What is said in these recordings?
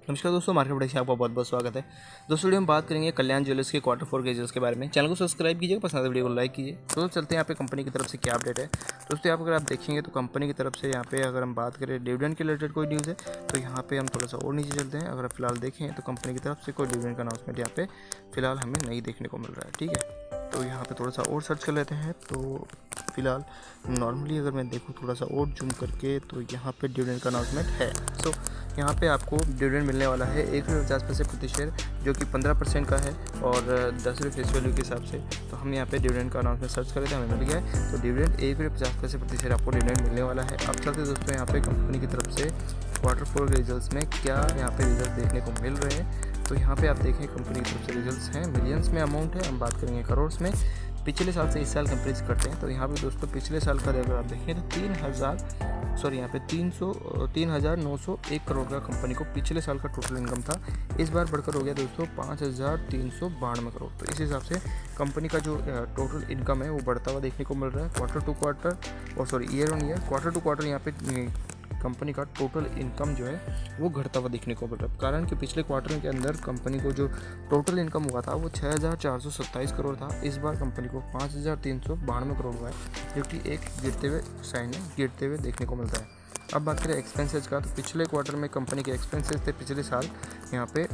नमस्कार दोस्तों, market update में आपका बहुत बहुत स्वागत है। दोस्तों वीडियो में बात करेंगे कल्याण ज्वेलर्स के क्वार्टर 4 के रिजल्ट्स के बारे में। चैनल को सब्सक्राइब कीजिएगा, पसंद वीडियो को लाइक कीजिए। तो चलते हैं यहाँ पे कंपनी की तरफ से क्या अपडेट है। दोस्तों यहाँ पर अगर आप देखेंगे तो कंपनी की तरफ से यहाँ पे अगर हम बात करें डिविडेंड के रिलेटेड कोई न्यूज़ है तो यहाँ पे हम थोड़ा सा और नीचे चलते हैं। अगर आप फिलहाल देखें तो कंपनी की तरफ से कोई डिविडेंड का अनाउंसमेंट यहाँ पे फिलहाल हमें नहीं देखने को मिल रहा है। ठीक है, तो यहाँ पे थोड़ा सा और सर्च कर लेते हैं। तो फिलहाल नॉर्मली अगर मैं देखूँ थोड़ा सा और जूम करके तो यहाँ पे डिविडेंड का अनाउंसमेंट है। सो यहाँ पे आपको डिविडेंड मिलने वाला है 1.50 पैसे प्रति शेयर, जो कि 15% का है और 10 रुपये फेस वैल्यू के हिसाब से। तो हम यहाँ पे डिविडेंड का अनाउंसमेंट सर्च कर रहे थे, हमें मिल गया है। तो डिविडेंड 1.50 पैसे प्रति शेयर आपको डिविडेंड मिलने वाला है। अब चलते दोस्तों यहाँ पे कंपनी की तरफ से क्वार्टर 4 के रिजल्ट्स में क्या यहाँ पे रिजल्ट देखने को मिल रहे हैं। तो यहाँ पे आप देखें कंपनी की तरफ से रिजल्ट्स हैं, मिलियंस में अमाउंट है, हम बात करेंगे करोड़्स में। पिछले साल से इस साल कंपेयर करते हैं तो यहाँ पे दोस्तों पिछले साल का अगर आप देखें तो 3,901 करोड़ का कंपनी को पिछले साल का टोटल इनकम था। इस बार बढ़कर हो गया दोस्तों 5,392 करोड़। तो इस हिसाब से कंपनी का जो टोटल इनकम है वो बढ़ता हुआ देखने को मिल रहा है क्वार्टर टू क्वार्टर और year on year. Quarter to quarter यहाँ पे कंपनी का टोटल इनकम जो है वो घटता हुआ देखने को मिल रहा है, कारण कि पिछले क्वार्टर के अंदर कंपनी को जो टोटल इनकम हुआ था वो 6,427 करोड़ था। इस बार कंपनी को 5,392 करोड़ हुआ है, जो कि एक गिरते हुए साइन है, गिरते हुए देखने को मिलता है। अब बात करें एक्सपेंसेस का, तो पिछले क्वार्टर में कंपनी के एक्सपेंसेस थे पिछले साल यहाँ पे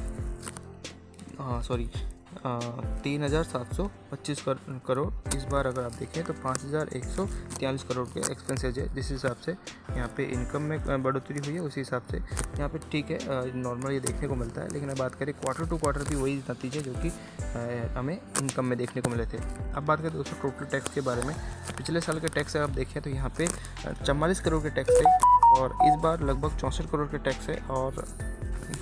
3,725 करोड़। इस बार अगर आप देखें तो 5,143 करोड़ के एक्सपेंसेज है। जिस हिसाब से यहाँ पे इनकम में बढ़ोतरी हुई है उसी हिसाब से यहाँ पे ठीक है, नॉर्मल ये देखने को मिलता है। लेकिन अब बात करें क्वार्टर टू क्वार्टर भी वही नतीजे जो कि हमें इनकम में देखने को मिले थे। अब बात करें दोस्तों टोटल टैक्स के बारे में, पिछले साल के टैक्स आप देखें तो यहाँ पे 44 करोड़ के टैक्स थे और इस बार लगभग 64 करोड़ के टैक्स है। और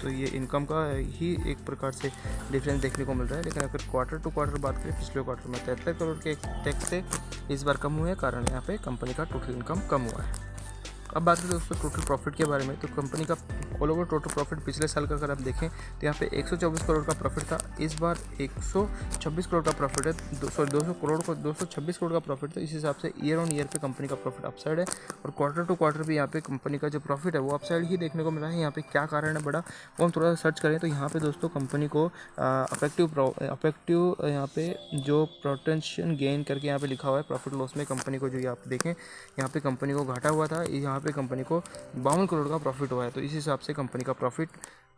तो ये इनकम का ही एक प्रकार से डिफरेंस देखने को मिल रहा है। लेकिन अगर क्वार्टर टू क्वार्टर बात करें पिछले क्वार्टर में 73 करोड़ के टैक्स से इस बार कम हुए हैं, कारण यहाँ पे कंपनी का टोटल इनकम कम हुआ है। अब बात करें दोस्तों टोटल प्रॉफिट के बारे में, तो कंपनी का ऑल ओवर टोटल प्रॉफिट पिछले साल का अगर आप देखें तो यहाँ पे 124 करोड़ का प्रॉफिट था। इस बार 126 करोड़ का प्रॉफिट है, 226 करोड़ का प्रॉफिट था। इस हिसाब से ईयर ऑन ईयर पे कंपनी का प्रॉफिट अपसाइड है और क्वार्टर टू क्वार्टर भी यहाँ पे कंपनी का जो प्रॉफिट है वो अपसाइड ही देखने को मिला है। यहाँ पे क्या कारण है बड़ा वो हम थोड़ा सा सर्च करें तो यहाँ पे दोस्तों कंपनी को अफेक्टिव यहाँ पे जो पोटेंशियल गेन करके यहाँ पे लिखा हुआ है प्रॉफिट लॉस में कंपनी को, जो आप देखें यहाँ पे कंपनी को घाटा हुआ था, यहाँ पे कंपनी को 52 करोड़ का प्रॉफिट हुआ है। तो इस हिसाब से कंपनी का प्रॉफिट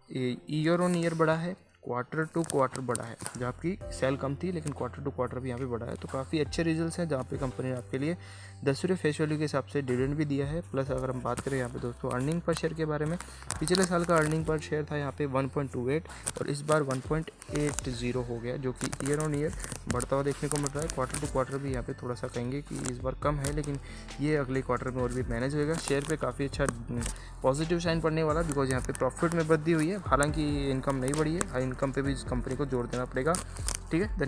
ईयर ऑन ईयर बढ़ा है, क्वार्टर टू क्वार्टर बढ़ा है। जहाँ आपकी सेल कम थी लेकिन क्वार्टर टू क्वार्टर भी यहाँ पे बढ़ा है। तो काफ़ी अच्छे रिजल्ट्स हैं, जहाँ पे कंपनी ने आपके लिए 10 रुपये फेस वैल्यू के हिसाब से डिविडेंड भी दिया है। प्लस अगर हम बात करें यहाँ पे दोस्तों अर्निंग पर शेयर के बारे में, पिछले साल का अर्निंग पर शेयर था यहाँ पे 1.28 और इस बार 1.80 हो गया, जो कि ईयर ऑन ईयर बढ़ता हुआ देखने को मिल रहा है। क्वार्टर टू क्वार्टर भी यहाँ पे थोड़ा सा कहेंगे कि इस बार कम है, लेकिन ये अगले क्वार्टर में और भी मैनेज होएगा। शेयर पे काफ़ी अच्छा पॉजिटिव साइन पड़ने वाला, बिकॉज यहाँ पे प्रॉफिट में वृद्धि हुई है, हालांकि इनकम नहीं बढ़ी है। इनकम पे भी इस कंपनी को जोर देना पड़ेगा। ठीक है, धन्यवाद।